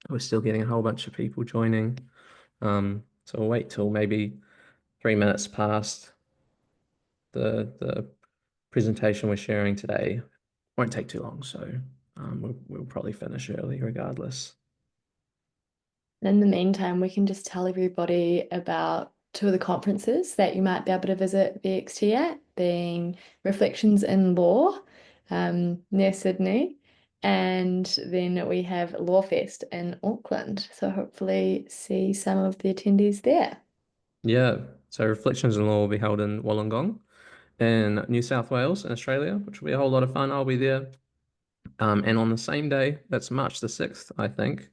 We're still getting a whole bunch of people joining. So we'll wait till maybe 3 minutes past the presentation we're sharing today. Won't take too long, so we'll probably finish early regardless. In the meantime, we can just tell everybody about two of the conferences that you might be able to visit VXT at, being Reflections in Law near Sydney, and then we have Lawfest in Auckland. So hopefully see some of the attendees there. Yeah, so Reflections in Law will be held in Wollongong in New South Wales in Australia, which will be a whole lot of fun. I'll be there. And on the same day, that's March the 6th, I think,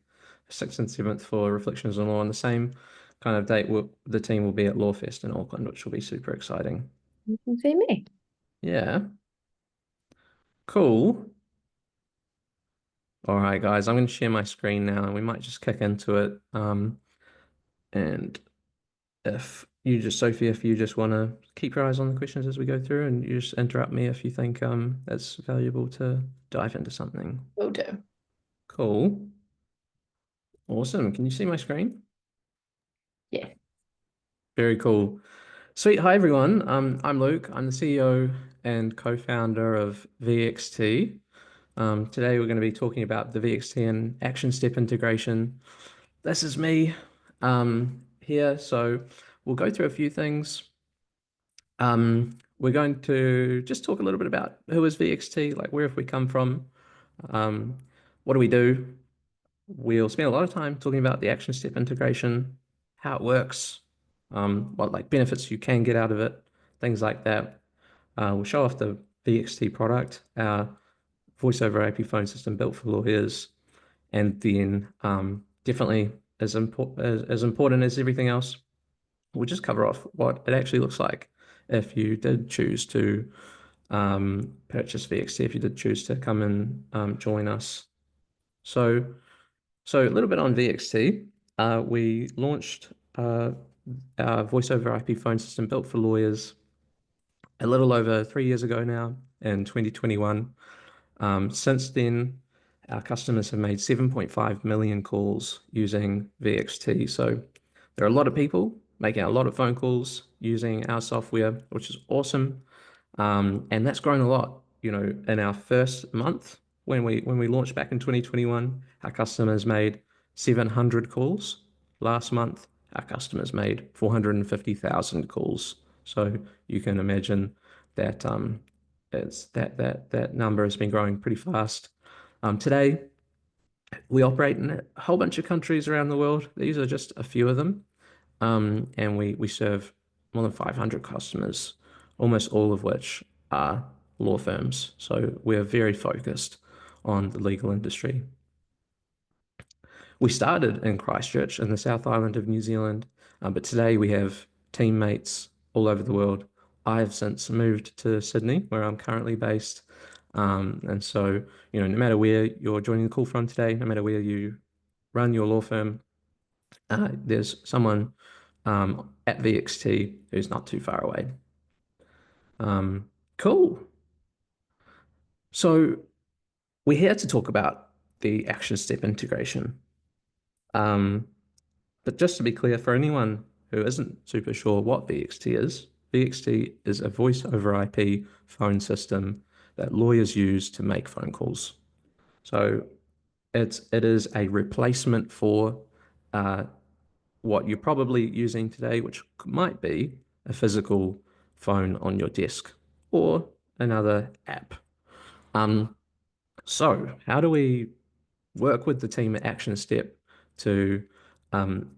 6th and 7th for Reflections on Law. On the same kind of date, the team will be at Lawfest in Auckland, which will be super exciting. You can see me. Yeah, cool. All right, guys, I'm going to share my screen now, and we might just kick into it. And if you just, Sophie, if you just want to keep your eyes on the questions as we go through, and you just interrupt me if you think it's valuable to dive into something. Will do. Cool. Awesome. Can you see my screen? Yeah. Very cool. Sweet. Hi, everyone. I'm Luke. I'm the CEO and co-founder of VXT. Today, we're going to be talking about the VXT and Actionstep integration. This is me here. So we'll go through a few things. We're going to just talk a little bit about who is VXT, like where have we come from, um, what do we do. We'll spend a lot of time talking about the Actionstep integration, how it works, what like benefits you can get out of it, things like that. We'll show off the VXT product, our voice over IP phone system built for lawyers, and then definitely as important as everything else, we'll just cover off what it actually looks like if you did choose to purchase VXT, if you did choose to come and join us. So, so a little bit on VXT. We launched our voice over IP phone system built for lawyers a little over 3 years ago now in 2021. Since then, our customers have made 7.5 million calls using VXT. So there are a lot of people making a lot of phone calls using our software, which is awesome. And that's grown a lot. In our first month, when we launched back in 2021, our customers made 700 calls. Last month, our customers made 450,000 calls. So you can imagine that it's that number has been growing pretty fast. Today, we operate in a whole bunch of countries around the world. These are just a few of them. And we serve more than 500 customers, almost all of which are law firms. So we're very focused on the legal industry. We started in Christchurch in the South Island of New Zealand, but today we have teammates all over the world. I have since moved to Sydney, where I'm currently based. And so, no matter where you're joining the call from today, no matter where you run your law firm, there's someone at VXT who's not too far away. Cool. So we're here to talk about the Actionstep integration. Um, but just to be clear, for anyone who isn't super sure what VXT is a voice over IP phone system that lawyers use to make phone calls. So it is a replacement for uh, what you're probably using today, which might be a physical phone on your desk or another app. Um, so how do we work with the team at Actionstep to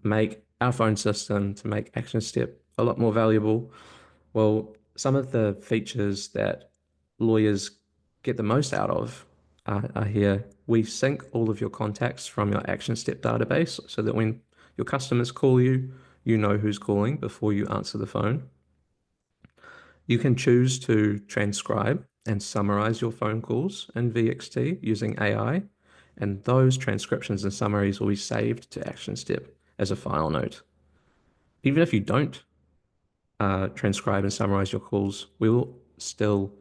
make our phone system, to make Actionstep a lot more valuable? Well, some of the features that lawyers get the most out of are here. We sync all of your contacts from your Actionstep database so that when your customers call you, you know who's calling before you answer the phone. You can choose to transcribe and summarize your phone calls in VXT using AI, and those transcriptions and summaries will be saved to Actionstep as a file note. Even if you don't transcribe and summarize your calls, you still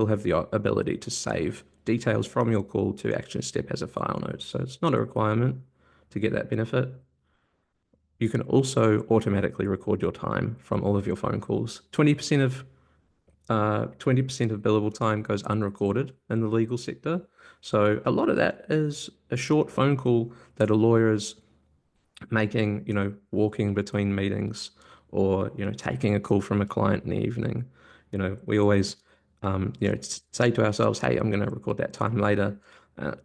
have the ability to save details from your call to Actionstep as a file note. So it's not a requirement, to get that benefit. You can also automatically record your time from all of your phone calls. 20% of billable time goes unrecorded in the legal sector. So a lot of that is a short phone call that a lawyer is making, walking between meetings or, taking a call from a client in the evening. We always, say to ourselves, hey, I'm going to record that time later.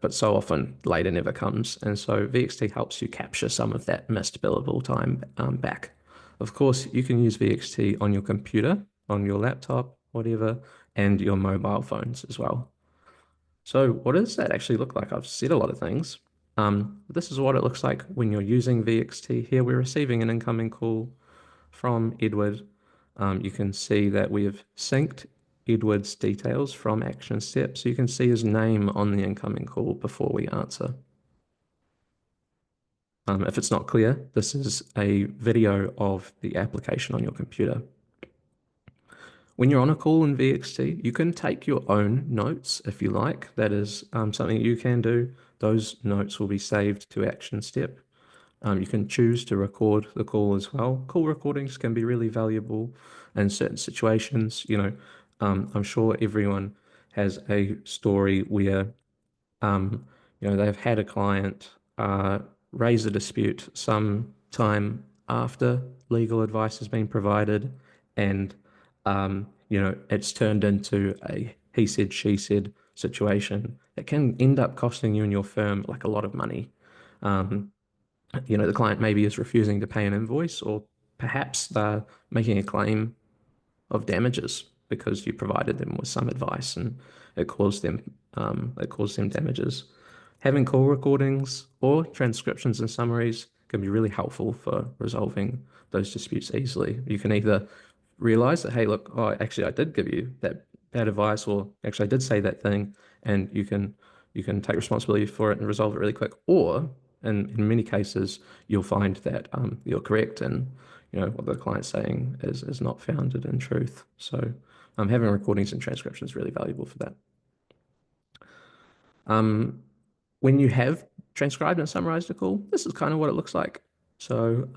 But so often later never comes. And so VXT helps you capture some of that missed billable time back. Of course, you can use VXT on your computer, on your laptop, whatever, and your mobile phones as well. So what does that actually look like? I've said a lot of things. This is what it looks like when you're using VXT. Here we're receiving an incoming call from Edward. You can see that we have synced Edward's details from Actionstep, so you can see his name on the incoming call before we answer. If it's not clear, this is a video of the application on your computer. When you're on a call in VXT, you can take your own notes if you like. That is something you can do. Those notes will be saved to Actionstep. You can choose to record the call as well. Call recordings can be really valuable in certain situations. I'm sure everyone has a story where they've had a client raise a dispute some time after legal advice has been provided, and it's turned into a he said, she said situation that can end up costing you and your firm like a lot of money. The client maybe is refusing to pay an invoice, or perhaps they're making a claim of damages because you provided them with some advice and it caused them damages. Having call recordings or transcriptions and summaries can be really helpful for resolving those disputes easily. You can either realize that, hey, look, oh, actually, I did give you that bad advice, or actually, I did say that thing, and you can take responsibility for it and resolve it really quick. Or in many cases, you'll find that you're correct and what the client's saying is not founded in truth. So having recordings and transcriptions is really valuable for that. When you have transcribed and summarized a call, this is kind of what it looks like. So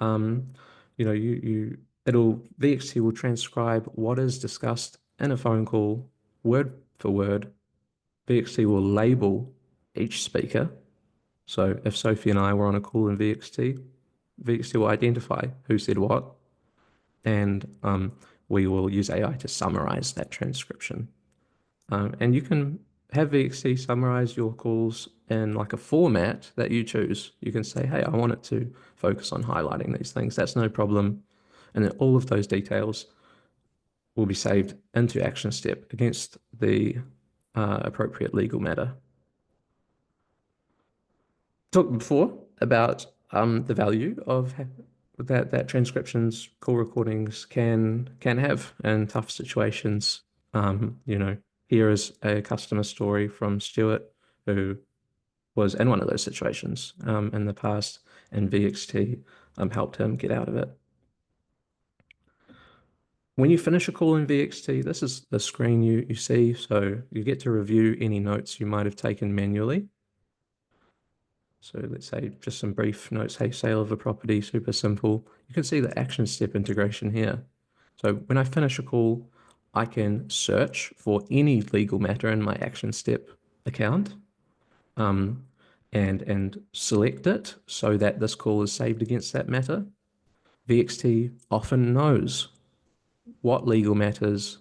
VXT will transcribe what is discussed in a phone call word for word. VXT will label each speaker. So if Sophie and I were on a call in VXT, VXT will identify who said what, and we will use AI to summarize that transcription. And you can have VXT summarize your calls in like a format that you choose. You can say, hey, I want it to focus on highlighting these things. That's no problem. And then all of those details will be saved into Actionstep against the appropriate legal matter. Talked before about the value of that transcriptions, call recordings can have in tough situations. Here is a customer story from Stuart who was in one of those situations in the past, and VXT helped him get out of it. When you finish a call in VXT, this is the screen you see. So you get to review any notes you might have taken manually. So let's say just some brief notes, hey, sale of a property, super simple. You can see the Actionstep integration here. So when I finish a call, I can search for any legal matter in my Actionstep account and select it so that this call is saved against that matter. VXT often knows what legal matters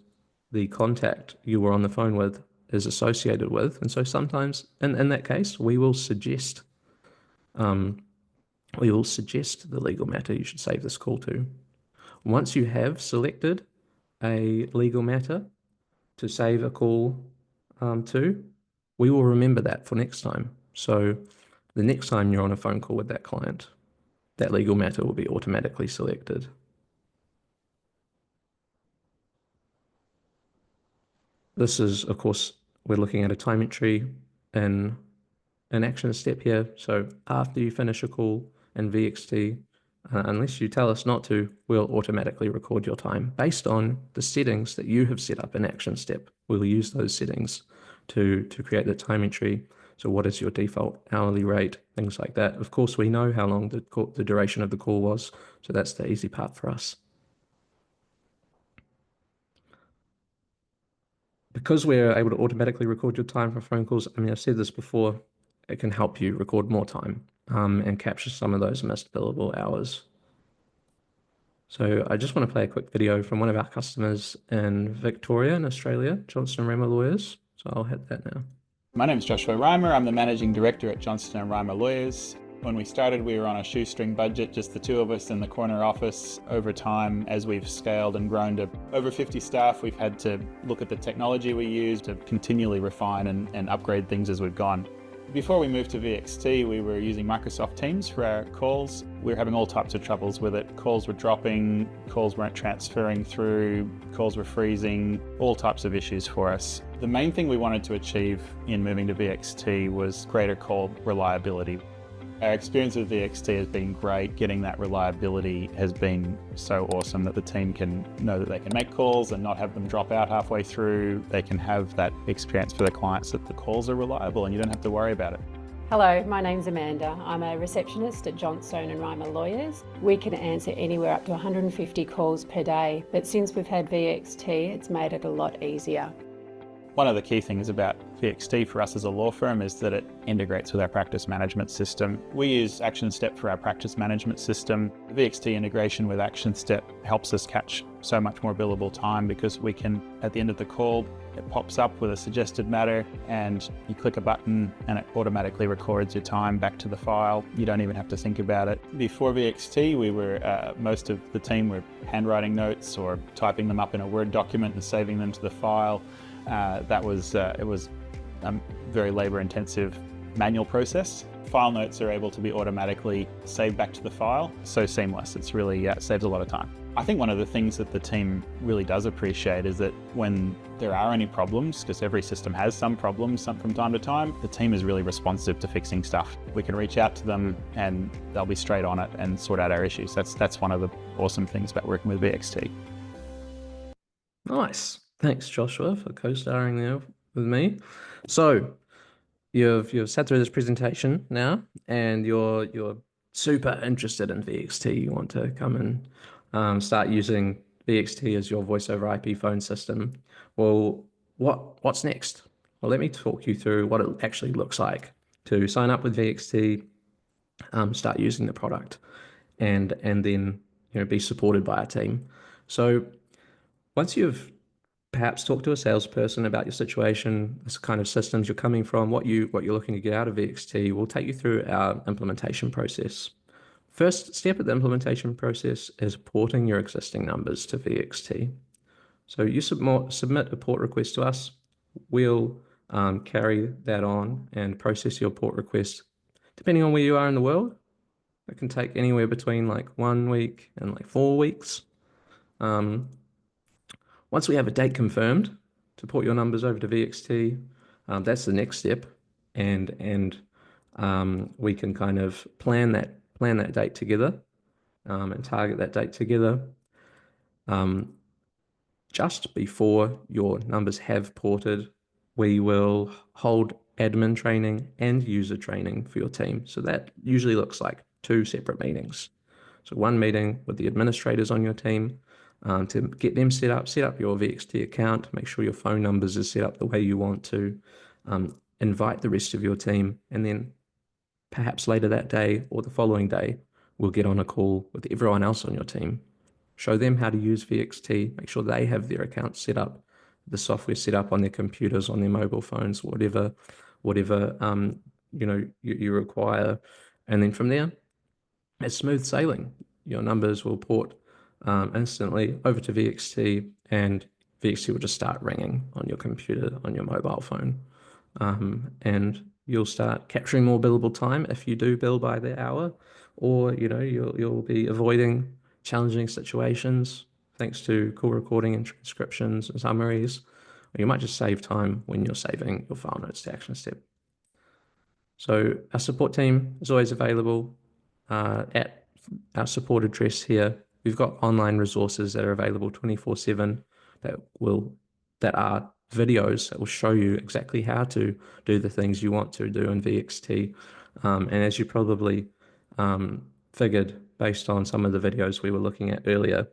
the contact you were on the phone with is associated with. And so sometimes in that case, we will suggest the legal matter you should save this call to. Once you have selected a legal matter to save a call to, we will remember that for next time. So the next time you're on a phone call with that client, that legal matter will be automatically selected. This is, of course, we're looking at a time entry in an Actionstep here. So after you finish a call in VXT, unless you tell us not to, we'll automatically record your time based on the settings that you have set up in Actionstep. We'll use those settings to create the time entry. So what is your default hourly rate? Things like that. Of course, we know how long the duration of the call was, so that's the easy part for us. Because we're able to automatically record your time for phone calls, I mean, I've said this before, it can help you record more time and capture some of those missed billable hours. So I just want to play a quick video from one of our customers in Victoria in Australia, Johnston & Reimer Lawyers. So I'll hit that now. My name is Joshua Reimer. I'm the Managing Director at Johnston & Reimer Lawyers. When we started, we were on a shoestring budget, just the two of us in the corner office. Over time, as we've scaled and grown to over 50 staff, we've had to look at the technology we use to continually refine and upgrade things as we've gone. Before we moved to VXT, we were using Microsoft Teams for our calls. We were having all types of troubles with it. Calls were dropping, calls weren't transferring through, calls were freezing, all types of issues for us. The main thing we wanted to achieve in moving to VXT was greater call reliability. Our experience with VXT has been great. Getting that reliability has been so awesome that the team can know that they can make calls and not have them drop out halfway through. They can have that experience for their clients that the calls are reliable and you don't have to worry about it. Hello, my name's Amanda. I'm a receptionist at Johnston & Reimer Lawyers. We can answer anywhere up to 150 calls per day, but since we've had VXT, it's made it a lot easier. One of the key things about VXT for us as a law firm is that it integrates with our practice management system. We use Actionstep for our practice management system. The VXT integration with Actionstep helps us catch so much more billable time because we can, at the end of the call, it pops up with a suggested matter and you click a button and it automatically records your time back to the file. You don't even have to think about it. Before VXT, most of the team were handwriting notes or typing them up in a Word document and saving them to the file. It was a very labor-intensive manual process. File notes are able to be automatically saved back to the file. So seamless. It's really saves a lot of time. I think one of the things that the team really does appreciate is that when there are any problems, because every system has some problems from time to time, the team is really responsive to fixing stuff. We can reach out to them and they'll be straight on it and sort out our issues. That's one of the awesome things about working with VXT. Nice. Thanks, Joshua, for co-starring there with me. So you've sat through this presentation now, and you're super interested in VXT. You want to come and start using VXT as your voice over IP phone system. Well, what's next? Well, let me talk you through what it actually looks like to sign up with VXT, start using the product, and then be supported by a team. So once you've perhaps talk to a salesperson about your situation, this kind of systems you're coming from, what you're looking to get out of VXT. We'll take you through our implementation process. First step of the implementation process is porting your existing numbers to VXT. So you submit a port request to us. We'll carry that on and process your port request. Depending on where you are in the world, it can take anywhere between like 1 week and like 4 weeks. Once we have a date confirmed to port your numbers over to VXT, that's the next step, and we can kind of plan that date together and target that date together. Just before your numbers have ported, we will hold admin training and user training for your team. So that usually looks like 2 separate meetings. So one meeting with the administrators on your team, to get them set up your VXT account, make sure your phone numbers are set up the way you want to, invite the rest of your team, and then perhaps later that day or the following day, we'll get on a call with everyone else on your team, show them how to use VXT, make sure they have their accounts set up, the software set up on their computers, on their mobile phones, whatever you require, and then from there, it's smooth sailing. Your numbers will port instantly over to VXT, and VXT will just start ringing on your computer, on your mobile phone, and you'll start capturing more billable time if you do bill by the hour, or you'll be avoiding challenging situations thanks to call recording and transcriptions and summaries. Or you might just save time when you're saving your file notes to Actionstep. So our support team is always available at our support address here. We've got online resources that are available 24/7 that are videos that will show you exactly how to do the things you want to do in VXT. And as you probably figured based on some of the videos we were looking at earlier,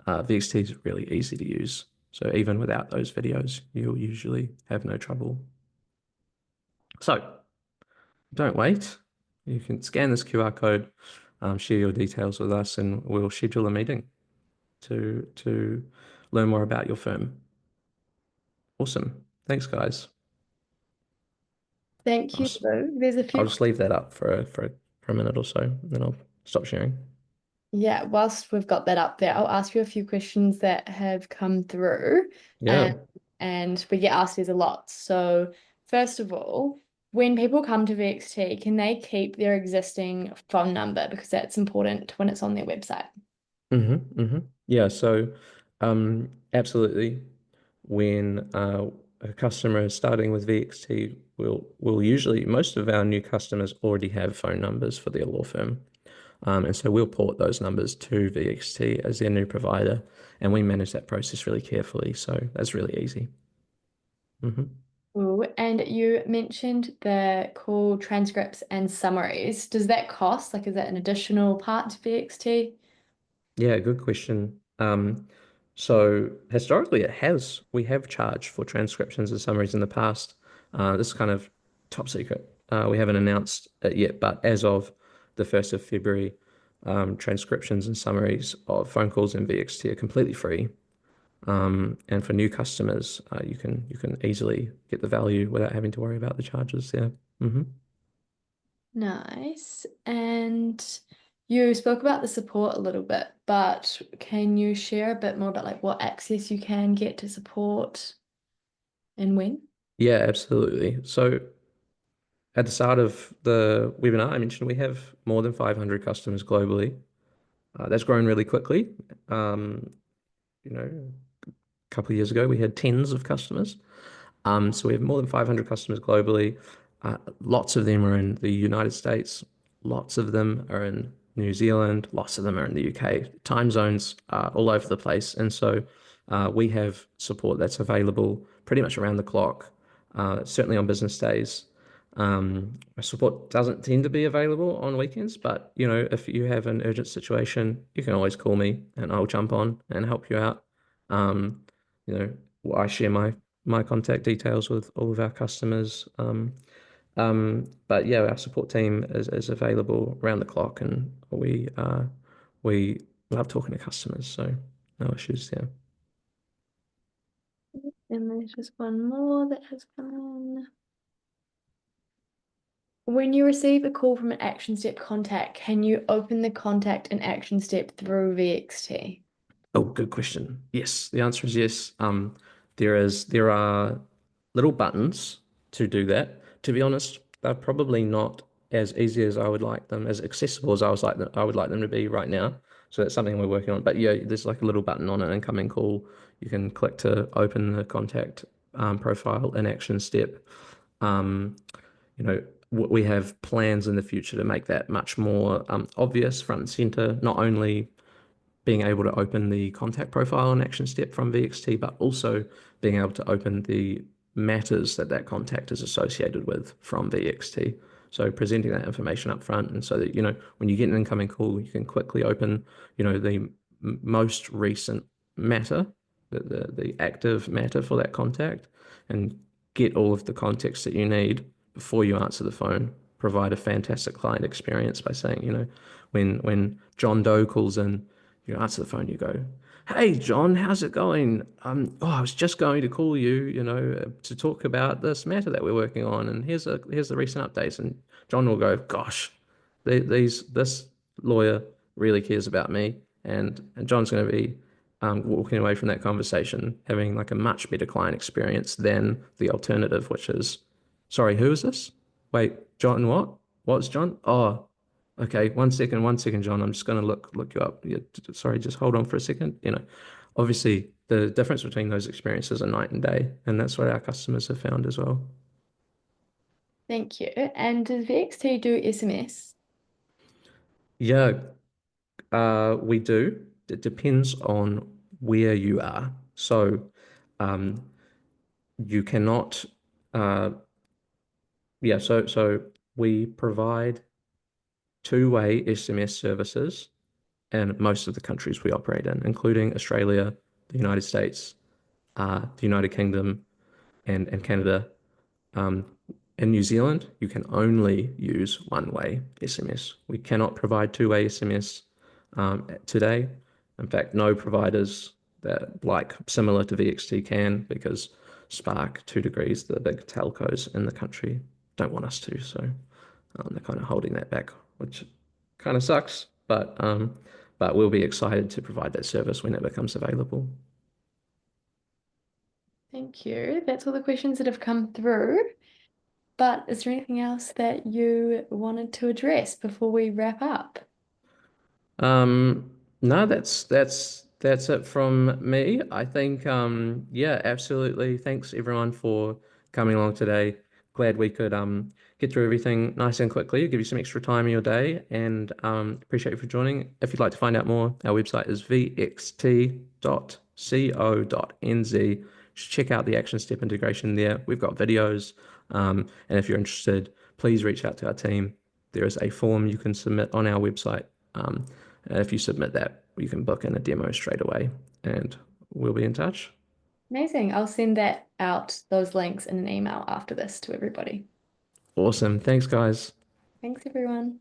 VXT is really easy to use. So even without those videos, you'll usually have no trouble. So don't wait. You can scan this QR code, share your details with us, and we'll schedule a meeting to learn more about your firm. Awesome. Thanks, guys. Thank you. There's a I'll few. just leave that up for a minute or so, and then I'll stop sharing. Yeah, whilst we've got that up there, I'll ask you a few questions that have come through. Yeah. And we get asked these a lot. So first of all, when people come to VXT, can they keep their existing phone number? Because that's important when it's on their website. Yeah, so absolutely. When a customer is starting with VXT, we'll usually, most of our new customers already have phone numbers for their law firm. And so we'll port those numbers to VXT as their new provider, and we manage that process really carefully. So that's really easy. Ooh, and you mentioned the call transcripts and summaries. Does that cost? Like, is that an additional part to VXT? Yeah, good question. So historically, it has. We have charged for transcriptions and summaries in the past. This is kind of top secret. We haven't announced it yet, but as of the 1st of February, transcriptions and summaries of phone calls in VXT are completely free. And for new customers, you can easily get the value without having to worry about the charges there. Nice. And you spoke about the support a little bit, but can you share a bit more about like what access you can get to support and when? Yeah, absolutely. So at the start of the webinar, I mentioned we have more than 500 customers globally. That's grown really quickly. A couple of years ago, we had tens of customers. So we have more than 500 customers globally. Lots of them are in the United States. Lots of them are in New Zealand. Lots of them are in the UK. Time zones are all over the place. And so we have support that's available pretty much around the clock, certainly on business days. Support doesn't tend to be available on weekends, but if you have an urgent situation, you can always call me and I'll jump on and help you out. Um, I share my contact details with all of our customers. But yeah, our support team is available around the clock, and we love talking to customers, so no issues there. And there's just one more that has come in. When you receive a call from an action step contact, can you open the contact and action step through VXT? Oh, good question. Yes, the answer is yes. There are little buttons to do that. To be honest, they're probably not as easy as I would like them, as accessible as I would like them to be right now. So that's something we're working on. But yeah, there's like a little button on an incoming call. You can click to open the contact profile in Action Step. Um, we have plans in the future to make that much more obvious, front and center, not only being able to open the contact profile and action step from VXT, but also being able to open the matters that contact is associated with from VXT. So presenting that information up front, and so that when you get an incoming call, you can quickly open the most recent matter, the active matter for that contact, and get all of the context that you need before you answer the phone. Provide a fantastic client experience by saying, when John Doe calls in, you answer the phone, you go, "Hey, John, how's it going? I was just going to call you, to talk about this matter that we're working on, and here's the recent updates." And John will go, "Gosh, this lawyer really cares about me," and John's going to be walking away from that conversation having like a much better client experience than the alternative, which is, "Sorry, who is this? Wait, John, what? What's John? Oh, okay, one second, John. I'm just going to look you up. Yeah, sorry, just hold on for a second. Obviously, the difference between those experiences are night and day, and that's what our customers have found as well. Thank you. And does VXT do SMS? Yeah, we do. It depends on where you are. So, um, you cannot, yeah, so we provide two-way SMS services in most of the countries we operate in, including Australia, the United States, the United Kingdom, and Canada. In New Zealand, you can only use one-way SMS. We cannot provide two-way SMS today. In fact, no providers that like similar to VXT can, because Spark, 2degrees, the big telcos in the country, don't want us to. So they're kind of holding that back, which kind of sucks. But we'll be excited to provide that service when it becomes available. Thank you. That's all the questions that have come through. But is there anything else that you wanted to address before we wrap up? No, that's it from me. I think yeah, absolutely. Thanks everyone for coming along today. Glad we could get through everything nice and quickly, give you some extra time in your day, and appreciate you for joining. If you'd like to find out more, our website is vxt.co.nz. Just check out the Action Step integration there. We've got videos, and if you're interested, please reach out to our team. There is a form you can submit on our website. If you submit that, you can book in a demo straight away, and we'll be in touch. Amazing. I'll send that out, those links in an email after this to everybody. Awesome. Thanks, guys. Thanks, everyone.